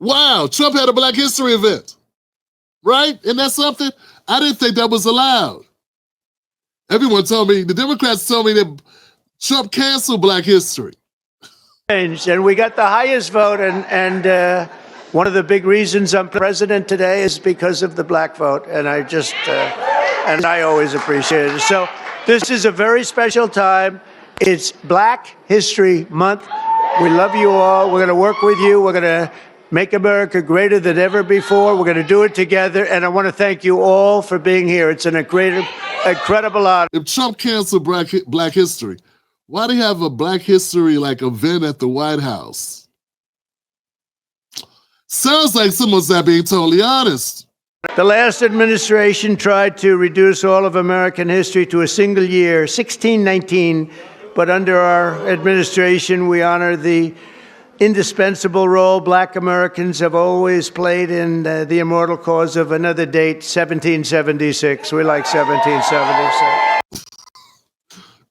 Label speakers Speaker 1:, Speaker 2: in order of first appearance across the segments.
Speaker 1: Wow, Trump had a Black History event, right? Isn't that something? I didn't think that was allowed. Everyone told me, the Democrats told me that Trump canceled Black History.
Speaker 2: And we got the highest vote, and one of the big reasons I'm president today is because of the black vote, and and I always appreciate it. So this is a very special time. It's Black History Month. We love you all. We're going to work with you. We're going to make America greater than ever before. We're going to do it together, and I want to thank you all for being here. It's an incredible honor.
Speaker 1: If Trump canceled Black History, why do you have a Black History event at the White House? Sounds like someone's not being totally honest.
Speaker 2: The last administration tried to reduce all of American history to a single year, 1619, but under our administration, we honor the indispensable role Black Americans have always played in the immortal cause of another date, 1776. We like 1776.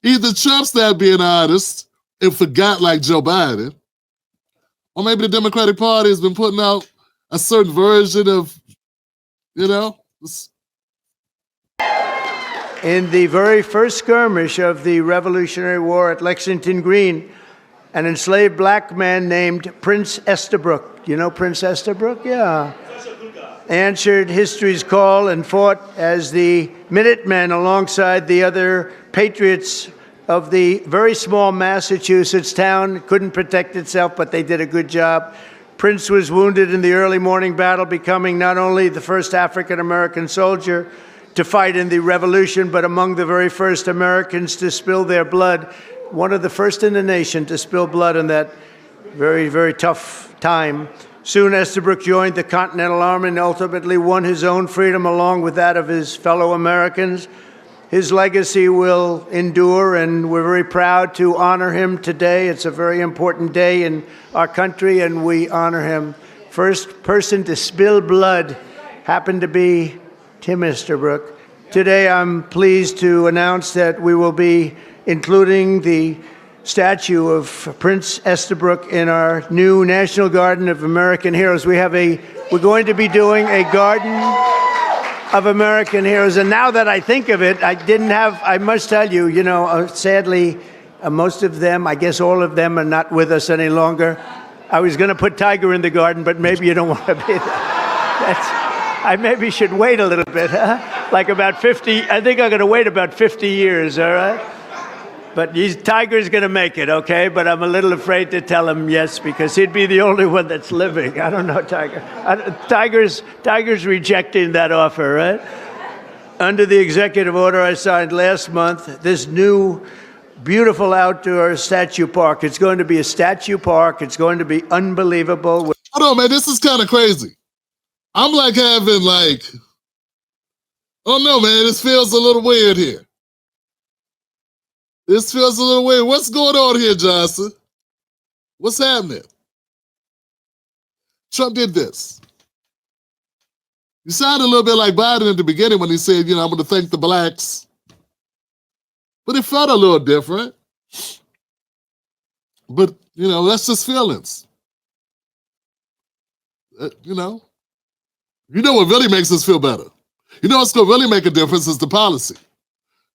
Speaker 1: Either Trump's not being honest and forgot like Joe Biden, or maybe the Democratic Party has been putting out a certain version of,
Speaker 2: In the very first skirmish of the Revolutionary War at Lexington Green, an enslaved black man named Prince Estabrook, you know Prince Estabrook? Yeah. Answered history's call and fought as the Minutemen alongside the other patriots of the very small Massachusetts town. Couldn't protect itself, but they did a good job. Prince was wounded in the early morning battle, becoming not only the first African-American soldier to fight in the Revolution, but among the very first Americans to spill their blood. One of the first in the nation to spill blood in that very, very tough time. Soon Estabrook joined the Continental Army and ultimately won his own freedom along with that of his fellow Americans. His legacy will endure, and we're very proud to honor him today. It's a very important day in our country, and we honor him. First person to spill blood happened to be Tim Estabrook. Today, I'm pleased to announce that we will be including the statue of Prince Estabrook in our new National Garden of American Heroes. We're going to be doing a Garden of American Heroes. And now that I think of it, I must tell you, sadly, most of them, I guess all of them are not with us any longer. I was going to put Tiger in the garden, but maybe you don't want to be there. I maybe should wait a little bit, huh? Like about 50, I think I'm going to wait about 50 years, all right? But Tiger's going to make it, okay? But I'm a little afraid to tell him yes, because he'd be the only one that's living. I don't know, Tiger. Tiger's rejecting that offer, right? Under the executive order I signed last month, this new beautiful outdoor statue park. It's going to be a statue park. It's going to be unbelievable.
Speaker 1: Hold on, man. This is kind of crazy. I'm oh no, man. This feels a little weird here. This feels a little weird. What's going on here, Johnson? What's happening? Trump did this. You sounded a little bit like Biden at the beginning when he said, I'm going to thank the blacks. But it felt a little different. But, that's just feelings. You know what really makes us feel better? What's going to really make a difference is the policy.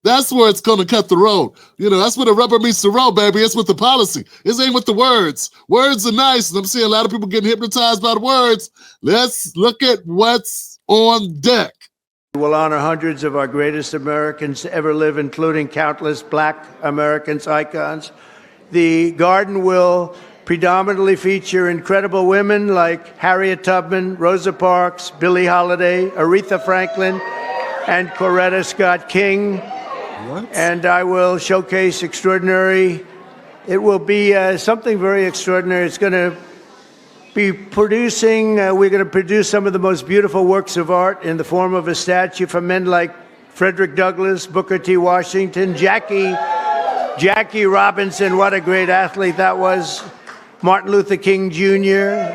Speaker 1: That's where it's going to cut the road. That's where the rubber meets the road, baby. It's with the policy. It ain't with the words. Words are nice, and I'm seeing a lot of people getting hypnotized by the words. Let's look at what's on deck.
Speaker 2: We'll honor hundreds of our greatest Americans to ever live, including countless Black Americans, icons. The garden will predominantly feature incredible women like Harriet Tubman, Rosa Parks, Billie Holiday, Aretha Franklin, and Coretta Scott King.
Speaker 1: What?
Speaker 2: And I will showcase it will be something very extraordinary. It's going to be we're going to produce some of the most beautiful works of art in the form of a statue from men like Frederick Douglass, Booker T. Washington, Jackie Robinson, what a great athlete that was, Martin Luther King Jr.,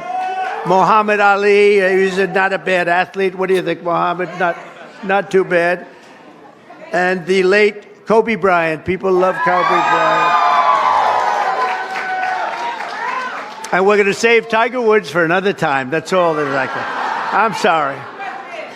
Speaker 2: Muhammad Ali, he's not a bad athlete. What do you think, Muhammad? Not too bad. And the late Kobe Bryant. People love Kobe Bryant. And we're going to save Tiger Woods for another time. That's all that I can. I'm sorry.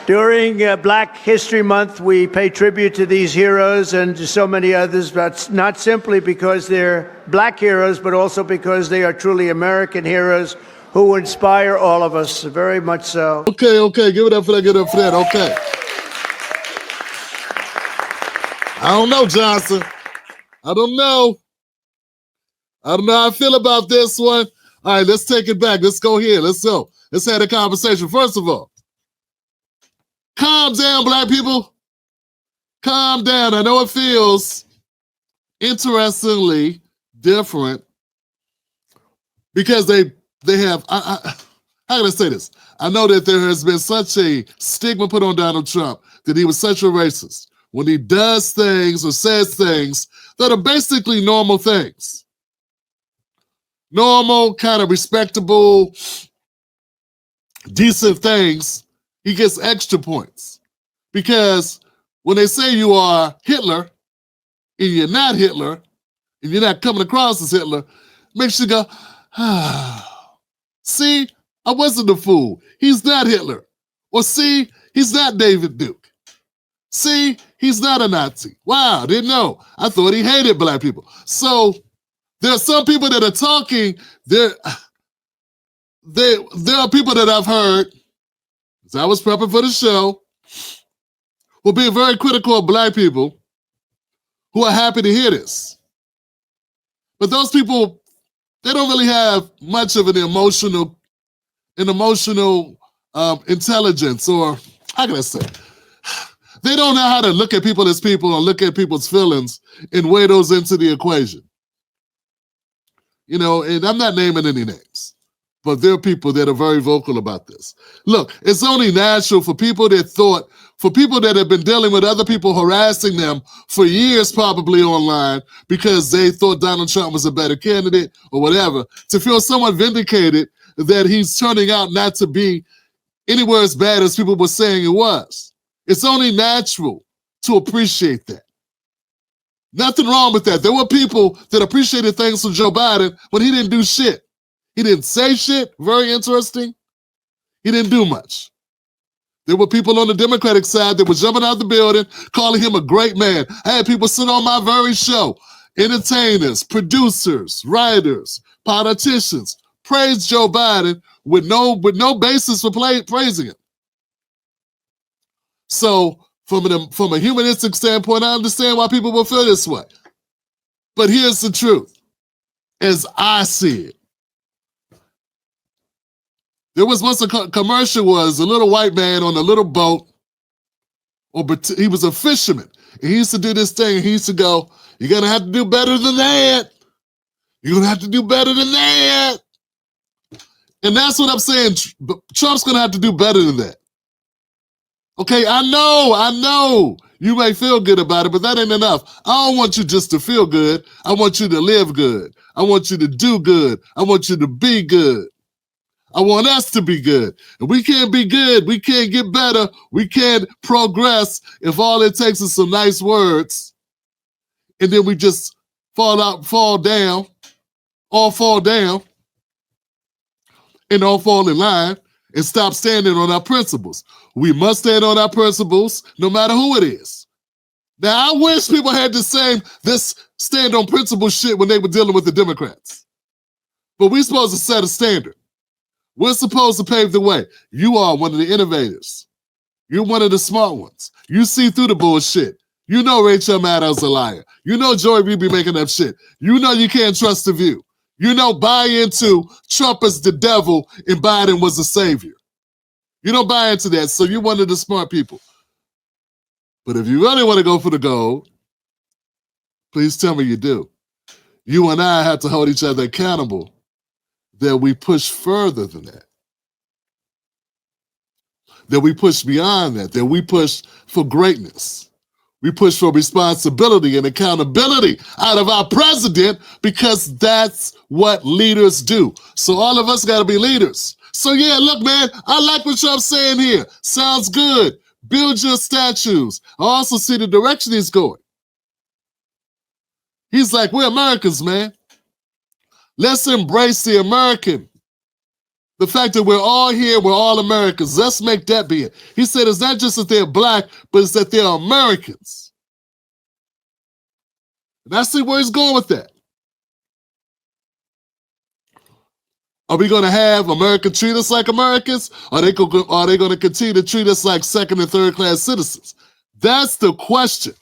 Speaker 2: During Black History Month, we pay tribute to these heroes and to so many others, but not simply because they're black heroes, but also because they are truly American heroes who inspire all of us, very much so.
Speaker 1: Okay, give it up for that, give it up for that, okay. I don't know, Johnson. I don't know how I feel about this one. All right, let's take it back. Let's go here. Let's go. Let's have a conversation. First of all, calm down, black people. Calm down. I know it feels interestingly different because they have, how can I say this? I know that there has been such a stigma put on Donald Trump that he was such a racist when he does things or says things that are basically normal things. Normal, kind of respectable, decent things, he gets extra points. Because when they say you are Hitler, and you're not Hitler, and you're not coming across as Hitler, makes you go, see, I wasn't a fool. He's not Hitler. Or see, he's not David Duke. See, he's not a Nazi. Wow, didn't know. I thought he hated black people. So there are some people that are talking, there are people that I've heard, as I was prepping for the show, will be very critical of black people who are happy to hear this. But those people, they don't really have much of an emotional intelligence, or how can I say? They don't know how to look at people as people or look at people's feelings and weigh those into the equation. You know, and I'm not naming any names, but there are people that are very vocal about this. Look, it's only natural for people that have been dealing with other people harassing them for years, probably online, because they thought Donald Trump was a better candidate or whatever, to feel somewhat vindicated that he's turning out not to be anywhere as bad as people were saying it was. It's only natural to appreciate that. Nothing wrong with that. There were people that appreciated things from Joe Biden when he didn't do shit. He didn't say shit. Very interesting. He didn't do much. There were people on the Democratic side that were jumping out the building, calling him a great man. I had people sit on my very show, entertainers, producers, writers, politicians, praise Joe Biden with no basis for praising him. So from a humanistic standpoint, I understand why people will feel this way. But here's the truth, as I see it. There was once a commercial, was a little white man on a little boat, he was a fisherman. And he used to do this thing, and he used to go, you're going to have to do better than that. You're going to have to do better than that. And that's what I'm saying. Trump's going to have to do better than that. Okay, I know you may feel good about it, but that ain't enough. I don't want you just to feel good. I want you to live good. I want you to do good. I want you to be good. I want us to be good. And we can't be good. We can't get better. We can't progress if all it takes is some nice words. And then we just fall down, and all fall in line and stop standing on our principles. We must stand on our principles no matter who it is. Now, I wish people had this stand on principle shit when they were dealing with the Democrats. But we're supposed to set a standard. We're supposed to pave the way. You are one of the innovators. You're one of the smart ones. You see through the bullshit. You know Rachel Maddow's a liar. You know Joy Reid be making up shit. You know you can't trust The View. You know buy into Trump as the devil and Biden was the savior. You don't buy into that, so you're one of the smart people. But if you really want to go for the gold, please tell me you do. You and I have to hold each other accountable that we push further than that. That we push beyond that we push for greatness. We push for responsibility and accountability out of our president because that's what leaders do. So all of us got to be leaders. So yeah, look, man, I like what Trump's saying here. Sounds good. Build your statues. I also see the direction he's going. He's like, we're Americans, man. Let's embrace the American The fact that we're all here, we're all Americans. Let's make that be it. He said it's not just that they're black, but it's that they're Americans. And I see where he's going with that. Are we going to have America treat us like Americans? Or are they going to continue to treat us like second and third class citizens? That's the question.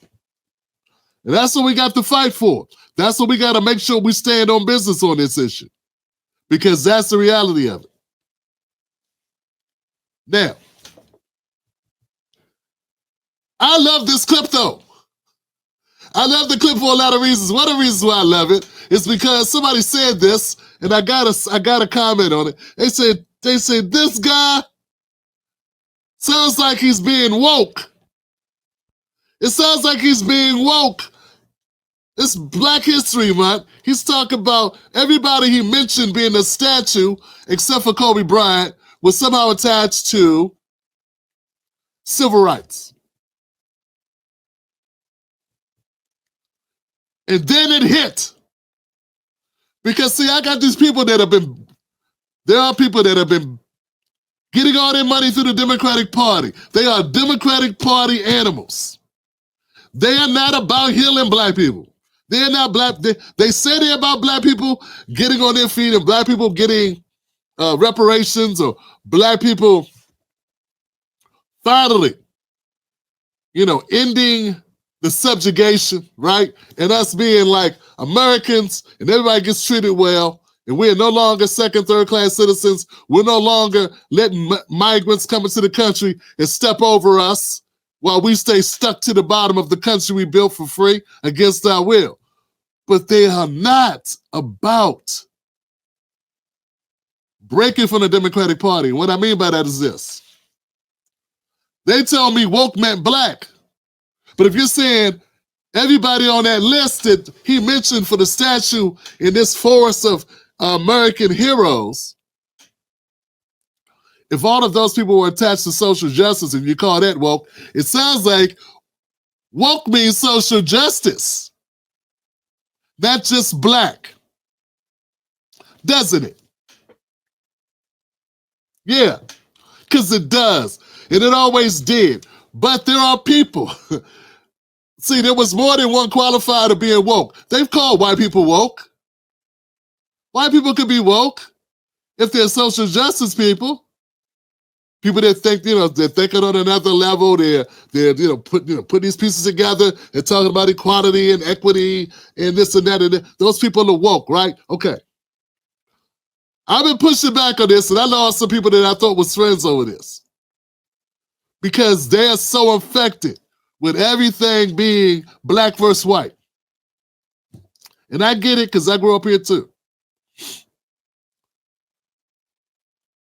Speaker 1: And that's what we got to fight for. That's what we got to make sure we stand on business on this issue. Because that's the reality of it. Now, I love this clip though. I love the clip for a lot of reasons. One of the reasons why I love it is because somebody said this, and I got a comment on it. They said this guy sounds like he's being woke. It sounds like he's being woke. It's Black History Month. He's talking about everybody he mentioned being a statue, except for Kobe Bryant, was somehow attached to civil rights. And then it hit. Because see, I got these people that have been, there are people that have been getting all their money through the Democratic Party. They are Democratic Party animals. They are not about healing black people. They're not black. They say they're about black people getting on their feet and black people getting reparations, or black people finally, ending the subjugation, right? And us being like Americans and everybody gets treated well, and we're no longer second, third class citizens. We're no longer letting migrants come into the country and step over us while we stay stuck to the bottom of the country we built for free against our will. But they are not about breaking from the Democratic Party. What I mean by that is this. They tell me woke meant black. But if you're saying everybody on that list that he mentioned for the statue in this forest of American heroes, if all of those people were attached to social justice and you call that woke, it sounds like woke means social justice, not just black. Doesn't it? Yeah, because it does. And it always did. But there are people. See, there was more than one qualifier to being woke. They've called white people woke. White people could be woke if they're social justice people. People that think, they're thinking on another level. They're put these pieces together and talking about equality and equity and this and that and that. Those people are woke, right? Okay. I've been pushing back on this, and I lost some people that I thought was friends over this. Because they're so infected with everything being black versus white. And I get it because I grew up here too.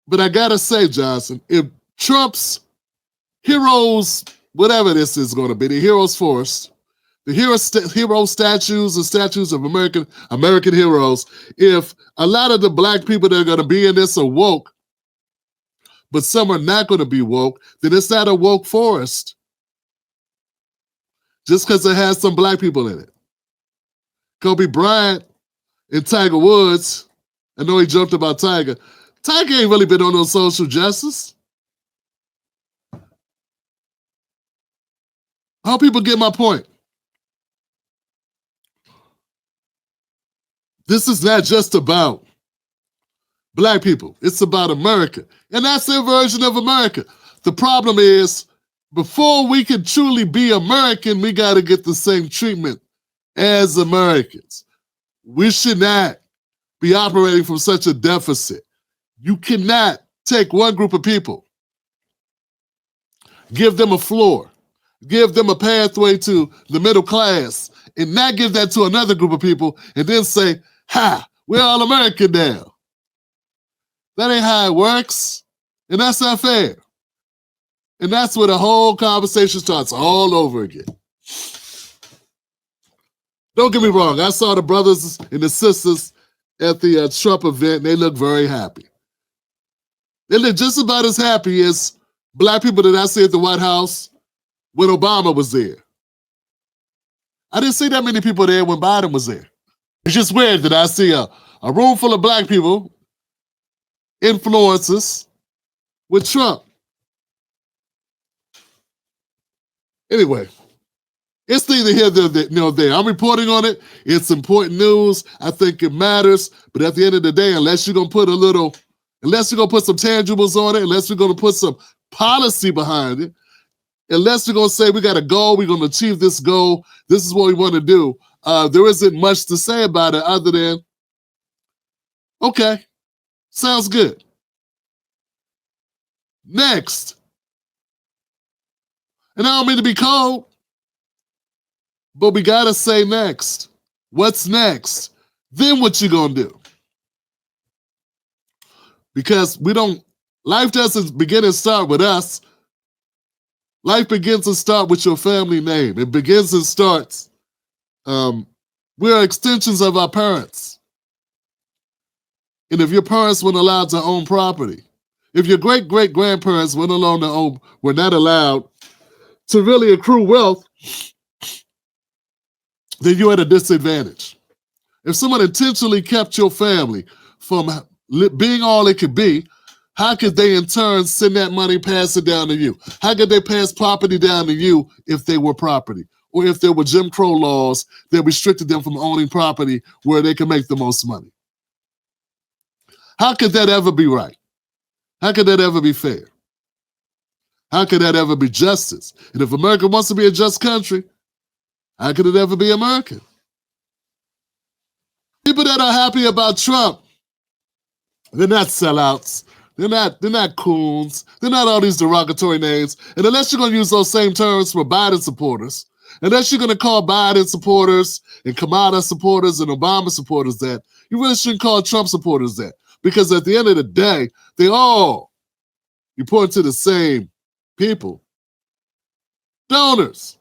Speaker 1: But I gotta say, Johnson, if Trump's heroes, whatever this is going to be, the heroes force, the hero statues and statues of American heroes, if a lot of the black people that are going to be in this are woke, but some are not going to be woke, then it's not a woke forest. Just because it has some black people in it. Kobe Bryant and Tiger Woods, I know he joked about Tiger. Tiger ain't really been on no social justice. I hope people get my point. This is not just about black people. It's about America. And that's their version of America. The problem is, before we can truly be American, we got to get the same treatment as Americans. We should not be operating from such a deficit. You cannot take one group of people, give them a floor, give them a pathway to the middle class, and not give that to another group of people and then say, ha, we're all American now. That ain't how it works. And that's not fair. And that's where the whole conversation starts all over again. Don't get me wrong. I saw the brothers and the sisters at the Trump event, and they look very happy. They look just about as happy as black people that I see at the White House when Obama was there. I didn't see that many people there when Biden was there. It's just weird that I see a room full of black people influences with Trump. Anyway, it's neither here nor there. I'm reporting on it. It's important news. I think it matters. But at the end of the day, unless you're going to put some tangibles on it, unless we're going to put some policy behind it, unless we're going to say we got a goal, we're going to achieve this goal, this is what we want to do, there isn't much to say about it other than, okay, sounds good. Next. And I don't mean to be cold, but we got to say next. What's next? Then what you going to do? Because life doesn't begin and start with us. Life begins and starts with your family name. It begins and starts. We are extensions of our parents. And if your parents weren't allowed to own property, if your great-great-grandparents were not allowed to really accrue wealth, then you're at a disadvantage. If someone intentionally kept your family from being all it could be, how could they in turn send that money, pass it down to you? How could they pass property down to you if they were property? Or if there were Jim Crow laws that restricted them from owning property where they can make the most money? How could that ever be right? How could that ever be fair? How could that ever be justice? And if America wants to be a just country, how could it ever be American? People that are happy about Trump, they're not sellouts. They're not coons. They're not all these derogatory names. And unless you're going to use those same terms for Biden supporters, unless you're going to call Biden supporters and Kamala supporters and Obama supporters that, you really shouldn't call Trump supporters that. Because at the end of the day, they all report to the same people. Donors,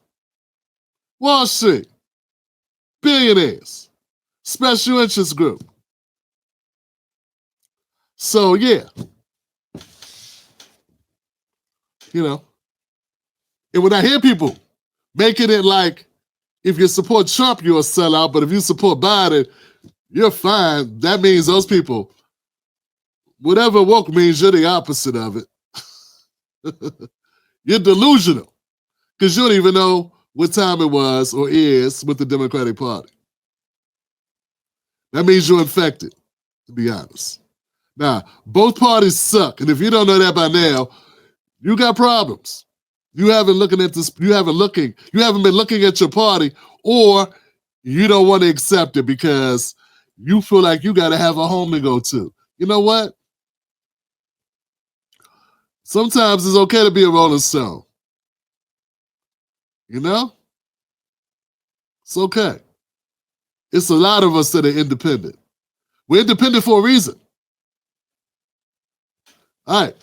Speaker 1: Wall Street, billionaires, special interest group. So yeah, and when I hear people making it like if you support Trump, you're a sellout, but if you support Biden, you're fine. That means those people, whatever woke means, you're the opposite of it. You're delusional because you don't even know what time it was or is with the Democratic Party. That means you're infected, to be honest. Now, both parties suck, and if you don't know that by now, you got problems. You haven't been looking at your party, or you don't want to accept it because you feel like you got to have a home to go to. You know what? Sometimes it's okay to be a Rolling Stone. You know? It's okay. It's a lot of us that are independent. We're independent for a reason. All right.